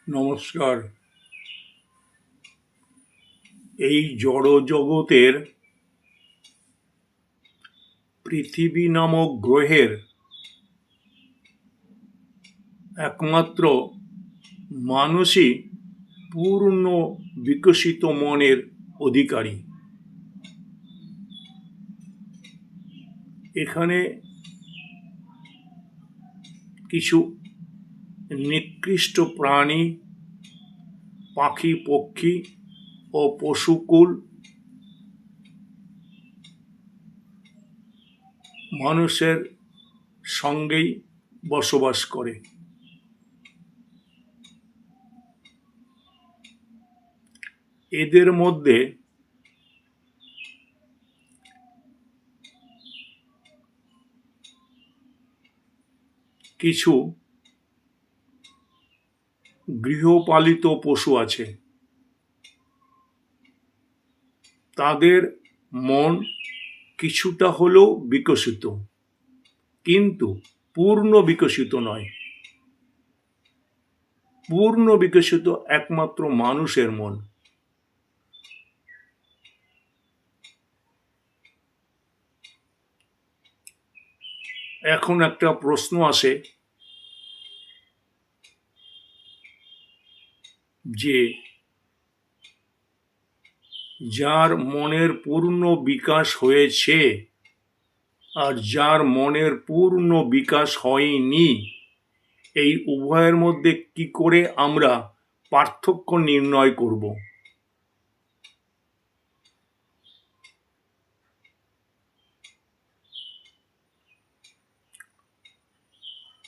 নমস্কার। এই জড়জগতের পৃথিবী নামক গ্রহের একমাত্র মানুষই পূর্ণ বিকশিত মনের অধিকারী। এখানে কিছু নিকৃষ্ট প্রাণী, পাখি পক্ষী ও পশুকুল মানুষের সঙ্গেই বসবাস করে। এদের মধ্যে কিছু গৃহপালিত পশু আছে, তাদের মন কিছুটা হলেও বিকশিত, কিন্তু পূর্ণ বিকশিত নয়। পূর্ণ বিকশিত একমাত্র মানুষের মন। এখন একটা প্রশ্ন আসে যে যার মনের পূর্ণ বিকাশ হয়েছে আর যার মনের পূর্ণ বিকাশ হয়নি, এই উভয়ের মধ্যে কি করে আমরা পার্থক্য নির্ণয় করব?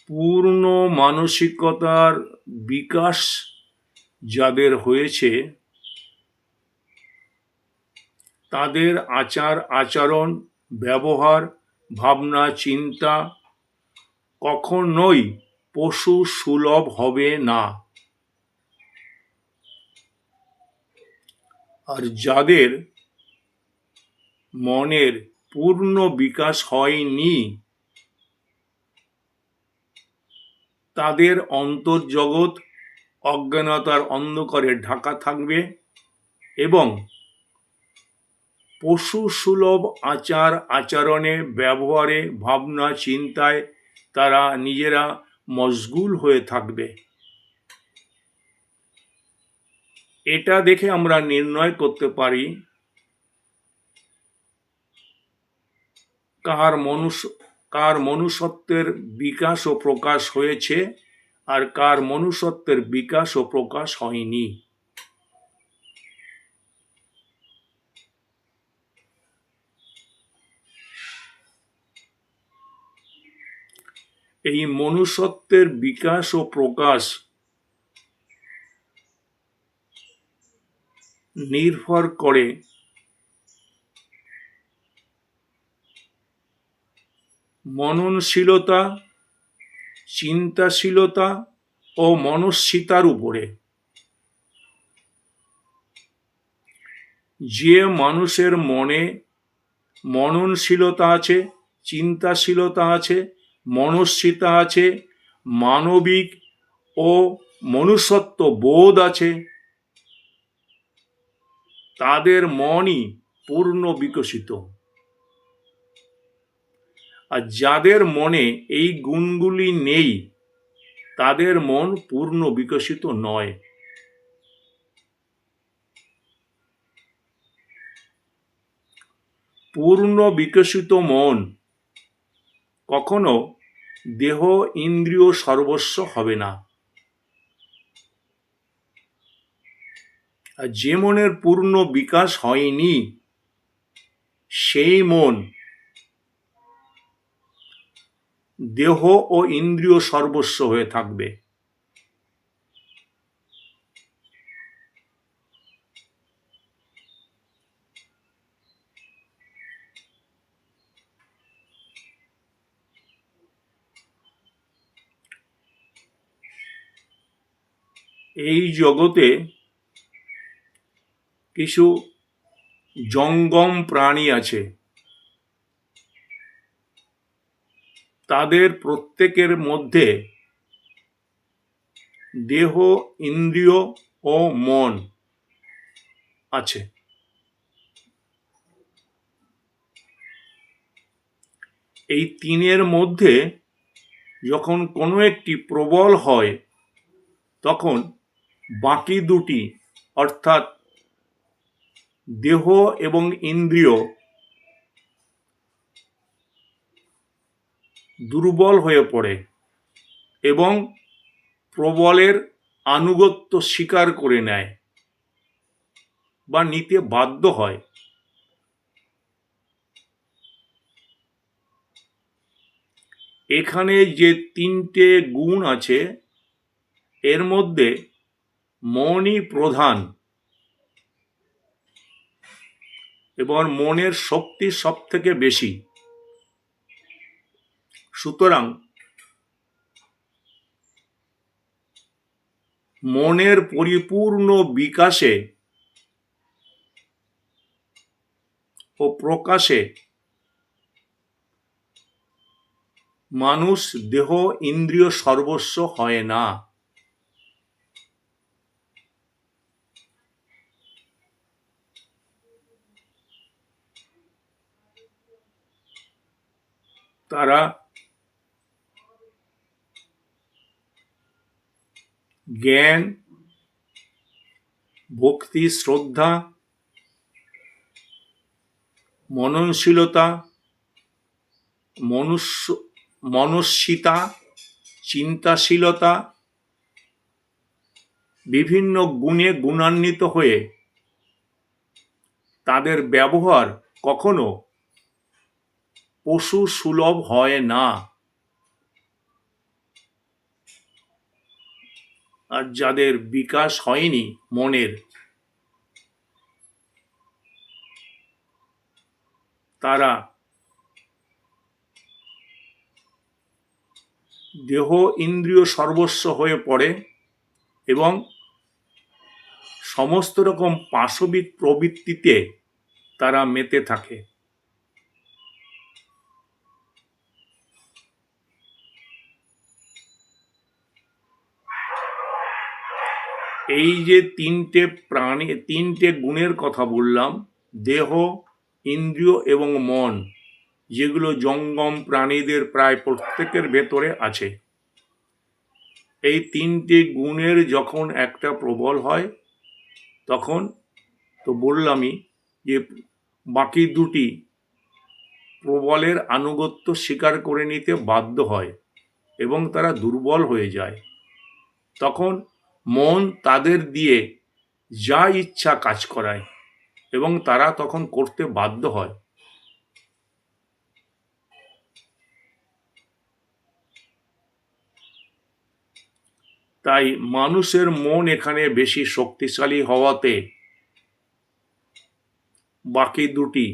পূর্ণ মানসিকতার বিকাশ যাদের হয়েছে, তাদের আচার আচরণ, ব্যবহার, ভাবনা, চিন্তা কখনোই পশু সুলভ হবে না। আর যাদের মনের পূর্ণ বিকাশ হয়নি, তাদের অন্তর্জগৎ অজ্ঞানতার অন্ধকারে ঢাকা থাকবে এবং পশু সুলভ আচার আচরণে, ব্যবহারে, ভাবনা চিন্তায় তারা নিজেরা মশগুল হয়ে থাকবে। এটা দেখে আমরা নির্ণয় করতে পারি কার মনুষ্যত্বের বিকাশ ও প্রকাশ হয়েছে আর কার মনুষ্যত্বের বিকাশ ও প্রকাশ হয়নি। এই মনুষ্যত্বের বিকাশ ও প্রকাশ নির্ভর করে মননশীলতা, চিন্তাশীলতা ও মনস্বিতার উপরে। যে মানুষের মনে মননশীলতা আছে, চিন্তাশীলতা আছে, মনস্বিতা আছে, মানবিক ও মনুষ্যত্ব বোধ আছে, তাদের মনই পূর্ণ বিকশিত। আর যাদের মনে এই গুণগুলি নেই, তাদের মন পূর্ণ বিকশিত নয়। পূর্ণ বিকশিত মন কখনো দেহ ইন্দ্রিয় সর্বস্ব হবে না। আর যে মনের পূর্ণ বিকাশ হয়নি, সেই মন দেহ ও ইন্দ্রিয় সর্বস্ব হয়ে থাকবে। এই জগতে কিছু জঙ্গম প্রাণী আছে, তাদের প্রত্যেকের মধ্যে দেহ, ইন্দ্রিয় ও মন আছে। এই তিনের মধ্যে যখন কোনো একটি প্রবল হয় তখন বাকি দুটি অর্থাৎ দেহ এবং ইন্দ্রিয় দুর্বল হয়ে পড়ে এবং প্রবলের আনুগত্য স্বীকার করে নেয় বা নিতে বাধ্য হয়। এখানে যে তিনটে গুণ আছে এর মধ্যে মনই প্রধান এবং মনের শক্তি সব থেকে বেশি। সুতরাং মনের পরিপূর্ণ বিকাশে ও প্রকাশে মানুষ দেহ ইন্দ্রিয় সর্বস্ব হয় না। তারা জ্ঞান, ভক্তি, শ্রদ্ধা, মননশীলতা, মনস্বিতা, চিন্তাশীলতা বিভিন্ন গুণে গুণান্বিত হয়ে তাদের ব্যবহার কখনো পশু সুলভ হয় না। আর যাদের বিকাশ হয়নি মনের, তারা দেহ ইন্দ্রিয় সর্বস্ব হয়ে পড়ে এবং সমস্ত রকম পাশবিক প্রবৃত্তিতে তারা মেতে থাকে। এই যে তিনটে গুণের কথা বললাম, দেহ, ইন্দ্রিয় এবং মন, যেগুলো জঙ্গম প্রাণীদের প্রায় প্রত্যেকের ভেতরে আছে, এই তিনটে গুণের যখন একটা প্রবল হয় তখন তো বললামই যে বাকি দুটি প্রবলের আনুগত্য স্বীকার করে নিতে বাধ্য হয় এবং তারা দুর্বল হয়ে যায়। তখন মন তাদের দিয়ে যা ইচ্ছা কাজ করায় এবং তারা তখন করতে বাধ্য হয়। তাই মানুষের মন এখানে বেশি শক্তিশালী হওয়াতে বাকি দুটি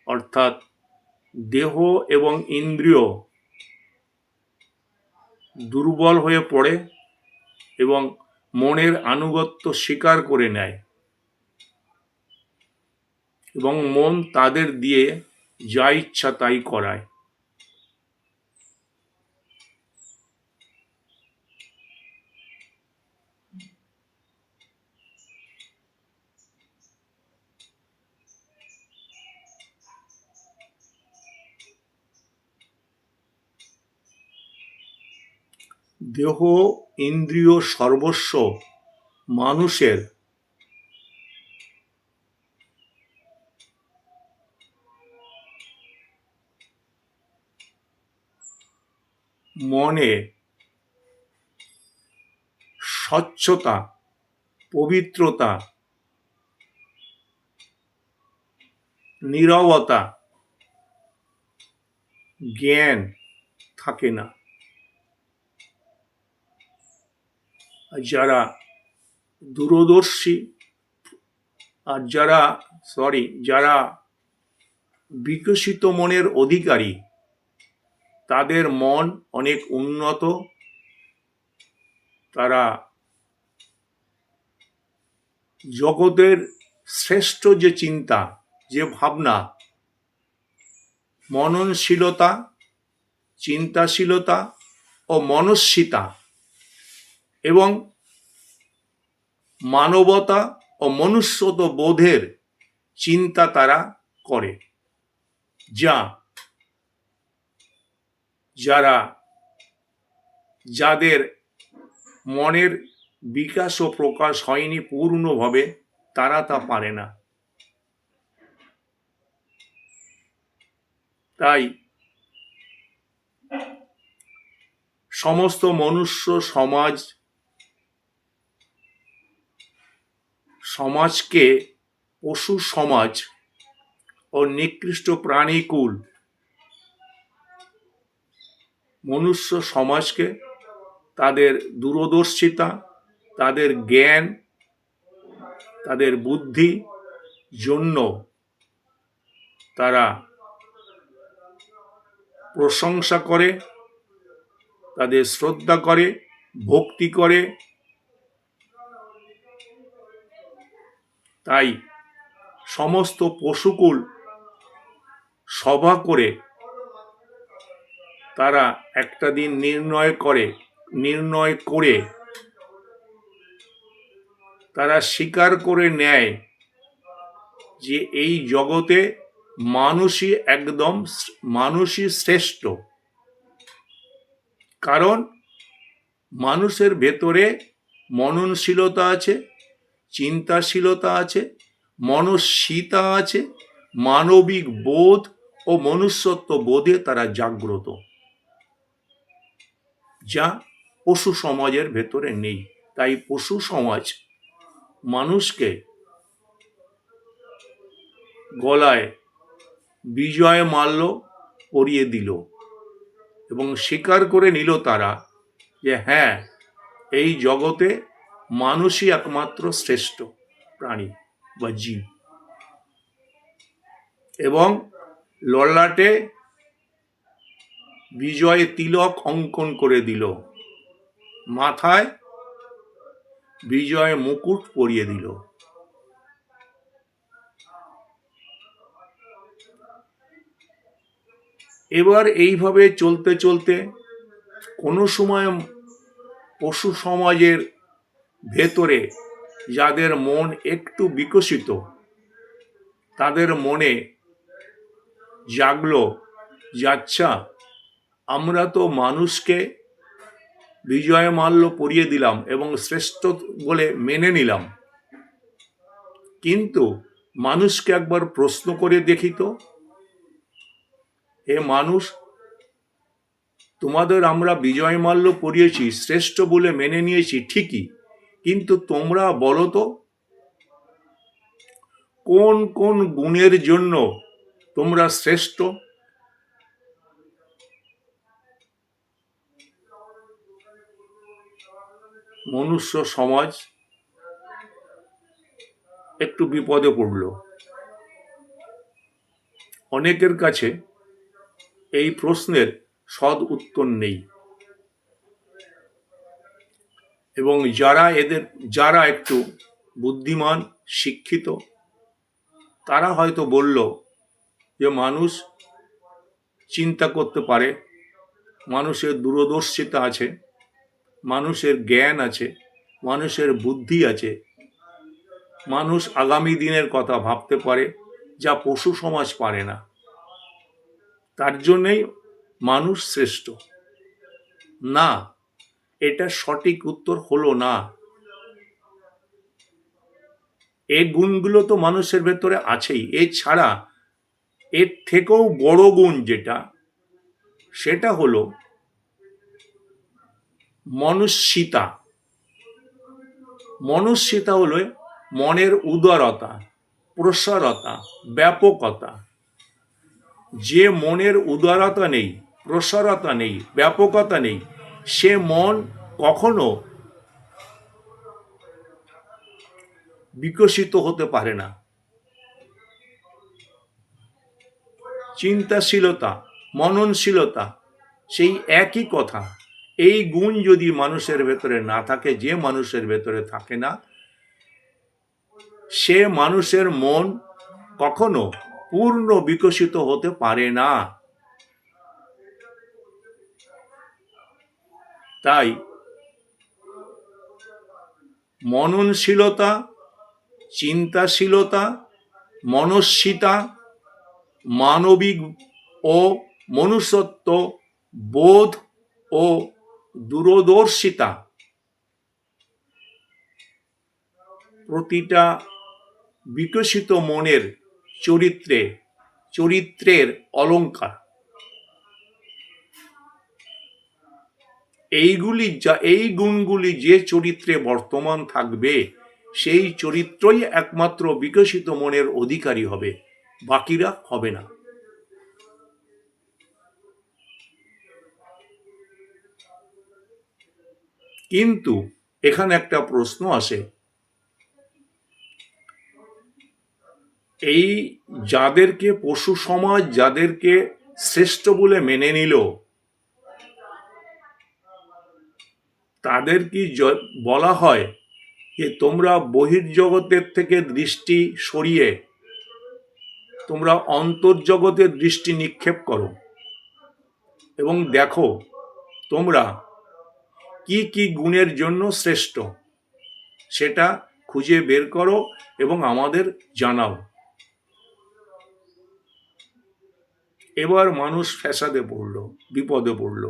অর্থাৎ দেহ এবং ইন্দ্রিয় দুর্বল হয়ে পড়ে এবং মনের আনুগত্য স্বীকার করে নেয় এবং মন তাদের দিয়ে যা ইচ্ছা তাই করায়। দেহ ইন্দ্রিয় সর্বস্ব মানুষের মনে স্বচ্ছতা, পবিত্রতা, নীরবতা, জ্ঞান থাকে না। যারা দূরদর্শী আর যারা বিকশিত মনের অধিকারী, তাদের মন অনেক উন্নত। তারা জগতের শ্রেষ্ঠ যে চিন্তা, যে ভাবনা, মননশীলতা, চিন্তাশীলতা ও মনস্বিতা, এবং মানবতা ও মনুষ্যত্ব বোধের চিন্তা তারা করে, যাদের মনের বিকাশ ও প্রকাশ হয়নি পূর্ণভাবে, তারা তা পারে না। তাই সমস্ত মনুষ্য সমাজকে পশু সমাজ ও নিকৃষ্ট প্রাণীকুল মনুষ্য সমাজকে তাদের দূরদর্শিতা, তাদের জ্ঞান, তাদের বুদ্ধি জন্য তারা প্রশংসা করে, তাদের শ্রদ্ধা করে, ভক্তি করে। তাই সমস্ত পশুকুল সভা করে তারা একটা দিন নির্ণয় করে তারা স্বীকার করে নেয় যে এই জগতে মানুষই শ্রেষ্ঠ। কারণ মানুষের ভেতরে মননশীলতা আছে, চিন্তাশীলতা আছে, মনস্বিতা আছে, মানবিক বোধ ও মনুষ্যত্ব বোধে তারা জাগ্রত, যা পশু সমাজের ভেতরে নেই। তাই পশু সমাজ মানুষকে গলায় বিজয় মাল্য পরিয়ে দিল এবং স্বীকার করে নিল তারা যে হ্যাঁ, এই জগতে মানুষই একমাত্র শ্রেষ্ঠ প্রাণী বা জীব, এবং ললাটে বিজয় তিলক অঙ্কন করে দিল, মাথায় বিজয় মুকুট পরিয়ে দিল। এবার এইভাবে চলতে চলতে কোনো সময় পশু সমাজের ভেতরে যাদের মন একটু বিকশিত, তাদের মনে জাগলো যে আচ্ছা, আমরা তো মানুষকে বিজয় মাল্য পরিয়ে দিলাম এবং শ্রেষ্ঠ বলে মেনে নিলাম, কিন্তু মানুষকে একবার প্রশ্ন করে দেখি তো, হে মানুষ, তোমাদের আমরা বিজয় মাল্য পরিয়েছি, শ্রেষ্ঠ বলে মেনে নিয়েছি ঠিকই, কিন্তু তোমরা বলো তো কোন কোন গুণের জন্য তোমরা শ্রেষ্ঠ? মনুষ্য সমাজ একটু বিপদে পড়ল। অনেকের কাছে এই প্রশ্নের সৎ উত্তর নেই, এবং যারা একটু বুদ্ধিমান, শিক্ষিত, তারা হয়তো বলল যে মানুষ চিন্তা করতে পারে, মানুষের দূরদর্শিতা আছে, মানুষের জ্ঞান আছে, মানুষের বুদ্ধি আছে, মানুষ আগামী দিনের কথা ভাবতে পারে, যা পশু সমাজ পারে না, তার জন্যই মানুষ শ্রেষ্ঠ। না, এটা সঠিক উত্তর হলো না। এই গুণগুলো তো মানুষের ভেতরে আছেই, এছাড়া এর থেকেও বড় গুণ সেটা হলো মনুষ্যিতা। মনুষ্যিতা হলো মনের উদারতা, প্রসারতা, ব্যাপকতা। যে মনের উদারতা নেই, প্রসারতা নেই, ব্যাপকতা নেই, সে মন কখনো বিকশিত হতে পারে না। চিন্তাশীলতা, মননশীলতা সেই একই কথা। এই গুণ যদি মানুষের ভেতরে না থাকে, যে মানুষের ভেতরে থাকে না, সে মানুষের মন কখনো পূর্ণ বিকশিত হতে পারে না। তাই মননশীলতা, চিন্তাশীলতা, মনস্বিতা, মানবিক ও মনুষ্যত্ব বোধ ও দূরদর্শিতা প্রতিটা বিকশিত মনের চরিত্রের অলংকার। এই গুণগুলি যে চরিত্রে বর্তমান থাকবে সেই চরিত্রই একমাত্র বিকশিত মনের অধিকারী হবে, বাকিরা হবে না। কিন্তু এখানে একটা প্রশ্ন আসে, এই যাদেরকে পশু সমাজ যাদেরকে শ্রেষ্ঠ বলে মেনে নিল, তাদের কি বলা হয় যে তোমরা বহির্জগতের থেকে দৃষ্টি সরিয়ে তোমরা অন্তর্জগতের দৃষ্টি নিক্ষেপ করো এবং দেখো তোমরা কি কি গুণের জন্য শ্রেষ্ঠ সেটা খুঁজে বের করো এবং আমাদের জানাও। এবার মানুষ ফ্যাসাদে পড়ল, বিপদে পড়ল।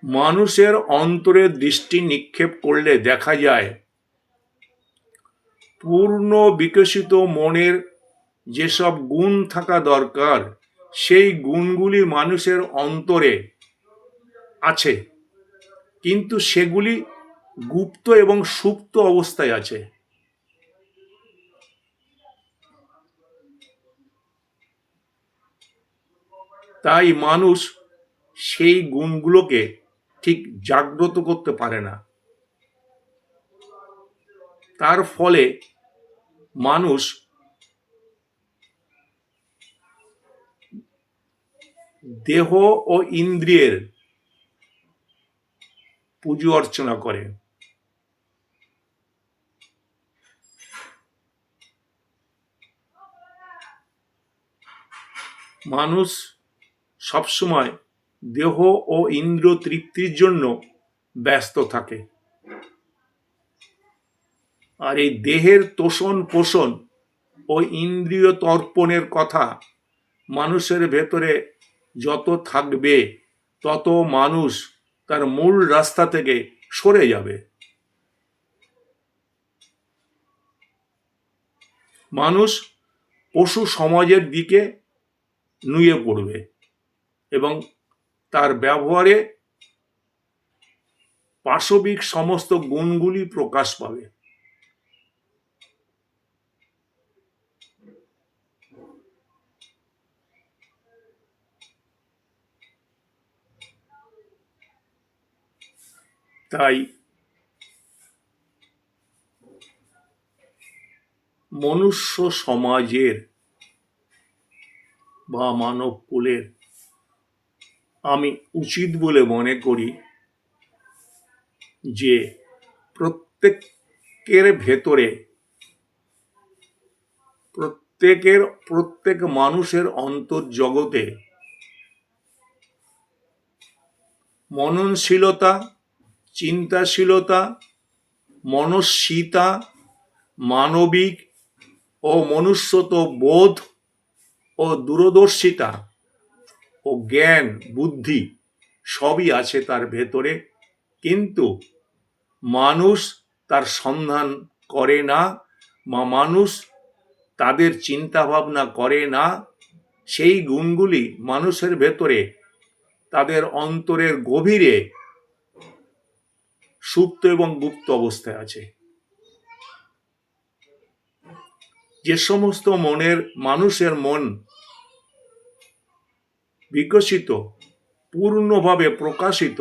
মানুষের অন্তরে দৃষ্টি নিক্ষেপ করলে দেখা যায় পূর্ণ বিকশিত মনের যেসব গুণ থাকা দরকার সেই গুণগুলি মানুষের অন্তরে আছে, কিন্তু সেগুলি গুপ্ত এবং সুপ্ত অবস্থায় আছে। তাই মানুষ সেই গুণগুলোকে ঠিক জাগ্রত করতে পারে না। তার ফলে মানুষ দেহ ও ইন্দ্রিয়ের পুজো অর্চনা করে। মানুষ সবসময় দেহ ও ইন্দ্রিয় তৃপ্তির জন্য ব্যস্ত থাকে, আর এই দেহের তোষণ পোষণ ও ইন্দ্রিয় তর্পণের কথা মানুষের ভেতরে যত থাকবে তত মানুষ তার মূল রাস্তা থেকে সরে যাবে। মানুষ পশু সমাজের দিকে নুয়ে পড়বে এবং তার ব্যবহারে পাশবিক সমস্ত গুণগুলি প্রকাশ পাবে। তাই মনুষ্য সমাজের বা মানব কুলের আমি উচিত বলে মনে করি যে প্রত্যেকের ভেতরে প্রত্যেক মানুষের অন্তর্জগতে মননশীলতা, চিন্তাশীলতা, মনস্বিতা, মানবিক ও মনুষ্যত্ব বোধ ও দূরদর্শিতা ও জ্ঞান বুদ্ধি সবই আছে তার ভেতরে, কিন্তু মানুষ তার সন্ধান করে না বা মানুষ তাদের চিন্তা ভাবনা করে না। সেই গুণগুলি মানুষের ভেতরে তাদের অন্তরের গভীরে সুপ্ত এবং গুপ্ত অবস্থায় আছে। যে সমস্ত মানুষের মন বিকশিত, পূর্ণভাবে প্রকাশিত,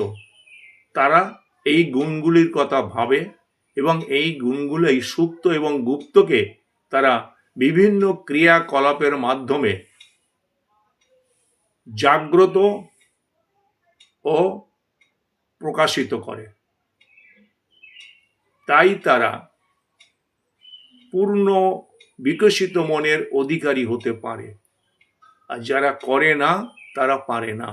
তারা এই গুণগুলির কথা ভাবে এবং এই গুণগুলো এই সুপ্ত এবং গুপ্তকে তারা বিভিন্ন ক্রিয়াকলাপের মাধ্যমে জাগ্রত ও প্রকাশিত করে। তাই তারা পূর্ণ বিকশিত মনের অধিকারী হতে পারে, আর যারা করে না তারা পারে না।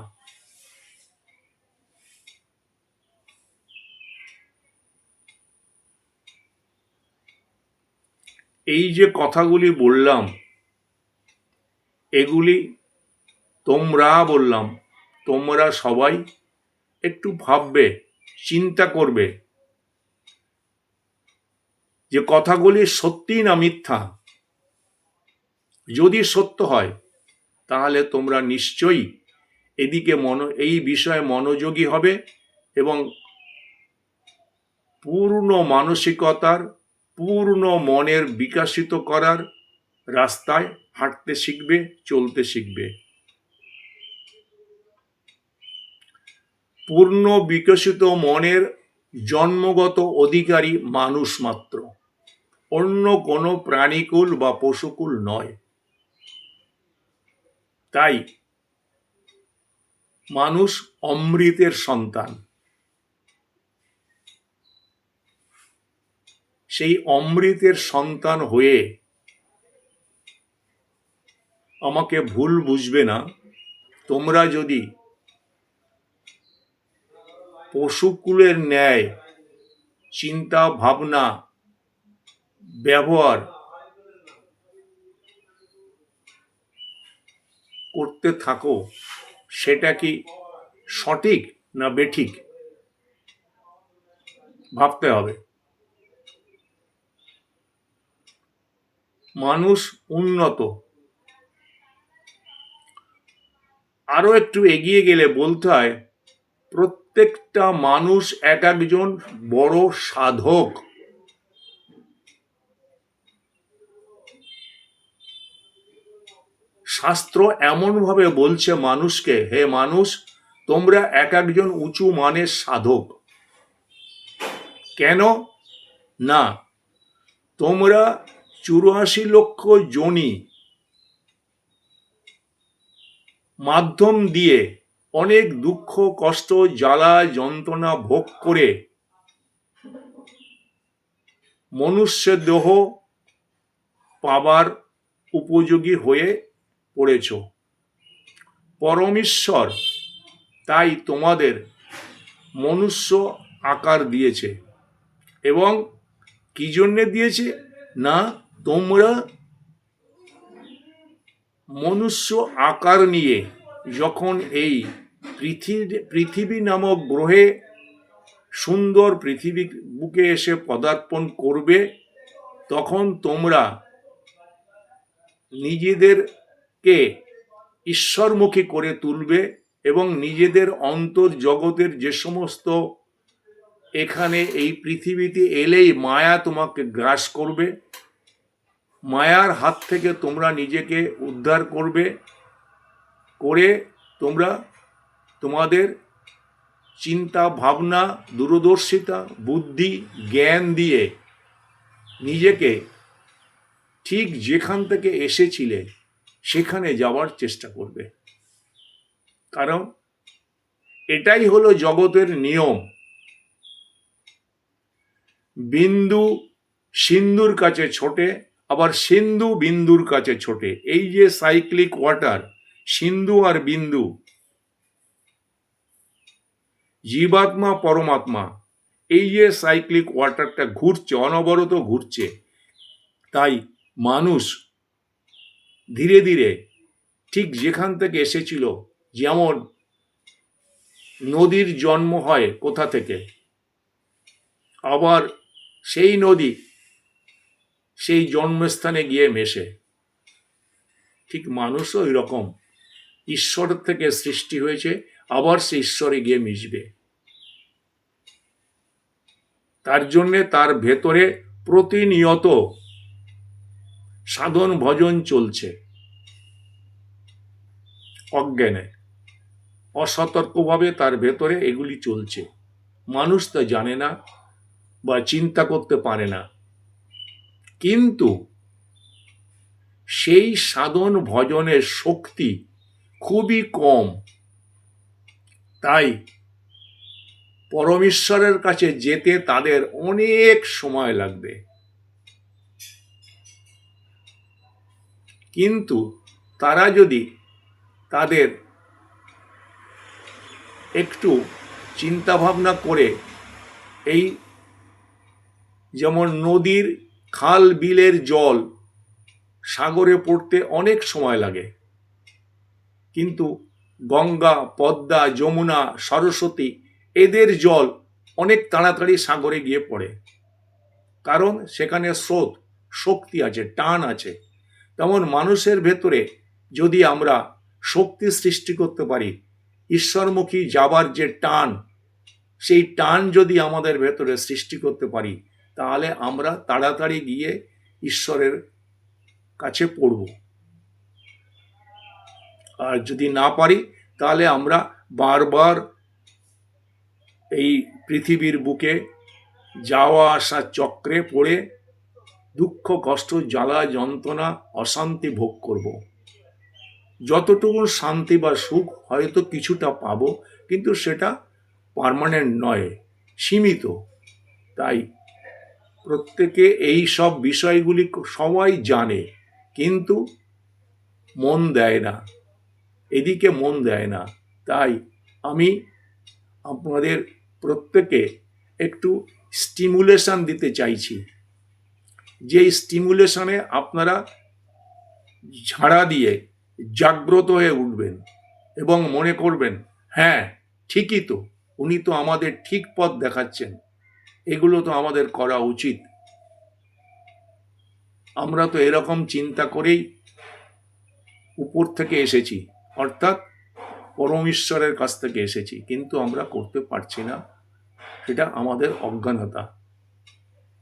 এই যে কথাগুলি বললাম, এগুলি তোমরা সবাই একটু ভাববে, চিন্তা করবে যে কথাগুলি সত্যি না মিথ্যা। যদি সত্য হয় তাহলে তোমরা নিশ্চয়ই এই বিষয়ে মনোযোগী হবে এবং পূর্ণ মানসিকতার, পূর্ণ মনের বিকশিত করার রাস্তায় হাঁটতে শিখবে, চলতে শিখবে। পূর্ণ বিকশিত মনের জন্মগত অধিকারী মানুষ মাত্র, অন্য কোনো প্রাণীকুল বা পশুকুল নয়। তাই মানুষ অমৃতের সন্তান। সেই অমৃতের সন্তান হয়ে আমাকে ভুল বুঝবে না। তোমরা যদি পশুকুলের ন্যায় চিন্তা ভাবনা ব্যবহার করতে থাকো, সেটা কি সঠিক না বেঠিক ভাবতে হবে। মানুষ উন্নত, আরো একটু এগিয়ে গেলে বলতে হয় প্রত্যেকটা মানুষ এক একজন বড় সাধক। শাস্ত্র এমন ভাবে বলছে মানুষকে, হে মানুষ, তোমরা এক একজন উঁচু মানের সাধক। কেন না, তোমরা 84 লক্ষ যোনি মাধ্যম দিয়ে অনেক দুঃখ কষ্ট জ্বালা যন্ত্রণা ভোগ করে মনুষ্য দেহ পাবার উপযোগী হয়ে পড়েছ। পরমেশ্বর তাই তোমাদের মনুষ্য আকার দিয়েছে। এবং কি জন্যে দিয়েছে না, তোমরা মনুষ্য আকার নিয়ে যখন এই পৃথিবী নামক গ্রহে সুন্দর পৃথিবী বুকে এসে পদার্পণ করবে, তখন তোমরা নিজেদেরকে ঈশ্বরমুখী করে তুলবে এবং নিজেদের অন্তর জগতের যে সমস্ত এখানে এই পৃথিবীতে এলেই মায়া তোমাকে গ্রাস করবে, মায়ার হাত থেকে তোমরা নিজেকে উদ্ধার করে তোমরা তোমাদের চিন্তা ভাবনা দূরদর্শিতা বুদ্ধি জ্ঞান দিয়ে নিজেকে ঠিক যেখান থেকে এসেছিলে সেখানে যাওয়ার চেষ্টা করবে। কারণ এটাই হলো জগতের নিয়ম। বিন্দু সিন্ধুর কাছে ছোটে, আবার সিন্ধু বিন্দুর কাছে ছোটে। এই যে সাইক্লিক ওয়াটার, সিন্ধু আর বিন্দু, জীবাত্মা পরমাত্মা, এই যে সাইক্লিক ওয়াটারটা ঘুরছে, অনবরত ঘুরছে। তাই মানুষ ধীরে ধীরে ঠিক যেখান থেকে এসেছিল, যেমন নদীর জন্ম হয় কোথা থেকে, আবার সেই নদী সেই জন্মস্থানে গিয়ে মেশে, ঠিক মানুষও ওই রকম ঈশ্বর থেকে সৃষ্টি হয়েছে, আবার সে ঈশ্বরে গিয়ে মিশবে। তার জন্যে তার ভেতরে প্রতিনিয়ত সাধন ভজন চলছে। অজ্ঞানে অসতর্কভাবে তার ভেতরে এগুলি চলছে, মানুষ তা জানে না বা চিন্তা করতে পারে না। কিন্তু সেই সাধন ভজনের শক্তি খুবই কম। তাই পরমেশ্বরের কাছে যেতে তাদের অনেক সময় লাগবে। কিন্তু তারা যদি তাদের একটু চিন্তা ভাবনা করে, এই যেমন নদীর খাল বিলের জল সাগরে পড়তে অনেক সময় লাগে, কিন্তু গঙ্গা, পদ্মা, যমুনা, সরস্বতী এদের জল অনেক তাড়াতাড়ি সাগরে গিয়ে পড়ে, কারণ সেখানে স্রোত, শক্তি আছে, টান আছে। তেমন মানুষের ভেতরে যদি আমরা শক্তি সৃষ্টি করতে পারি, ঈশ্বরমুখী যাবার যে টান, সেই টান যদি আমাদের ভেতরে সৃষ্টি করতে পারি, তাহলে আমরা তাড়াতাড়ি গিয়ে ঈশ্বরের কাছে পড়ব। আর যদি না পারি, তাহলে আমরা বারবার এই পৃথিবীর বুকে যাওয়া আসার চক্রে পড়ে দুঃখ, কষ্ট, জ্বালা, যন্ত্রণা, অশান্তি ভোগ করব। যতটুকু শান্তি বা সুখ হয়তো কিছুটা পাবো, কিন্তু সেটা পার্মানেন্ট নয়, সীমিত। তাই প্রত্যেকে এই সব বিষয়গুলি সবাই জানে, কিন্তু মন দেয় না, এদিকে মন দেয় না। তাই আমি আপনাদের প্রত্যেকে একটু স্টিমুলেশন দিতে চাইছি, যে স্টিমুলেশনে আপনারা ঝাড়া দিয়ে জাগ্রত হয়ে উঠবেন এবং মনে করবেন, হ্যাঁ ঠিকই তো, উনি তো আমাদের ঠিক পথ দেখাচ্ছেন, এগুলো তো আমাদের করা উচিত। আমরা তো এরকম চিন্তা করেই উপর থেকে এসেছি, অর্থাৎ পরম ঈশ্বরের কাছ থেকে এসেছি, কিন্তু আমরা করতে পারছি না। সেটা আমাদের অজ্ঞানতা,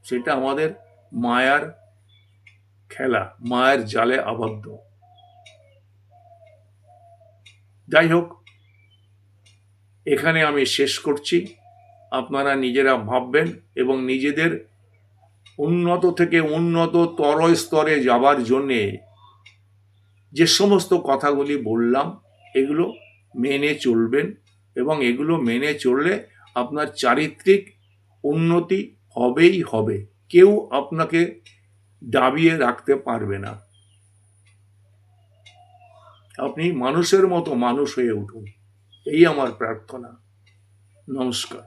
সেটা আমাদের মায়ার খেলা, মায়ের জালে আবদ্ধ। যাই হোক, এখানে আমি শেষ করছি। আপনারা নিজেরা ভাববেন এবং নিজেদের উন্নত থেকে উন্নততর স্তরে যাবার জন্যে যে সমস্ত কথাগুলি বললাম, এগুলো মেনে চলবেন, এবং এগুলো মেনে চললে আপনার চারিত্রিক উন্নতি হবেই হবে। কেউ আপনাকে দাবিয়ে রাখতে পারবে না। আপনি মানুষের মতো মানুষ হয়ে উঠুন, এই আমার প্রার্থনা। নমস্কার।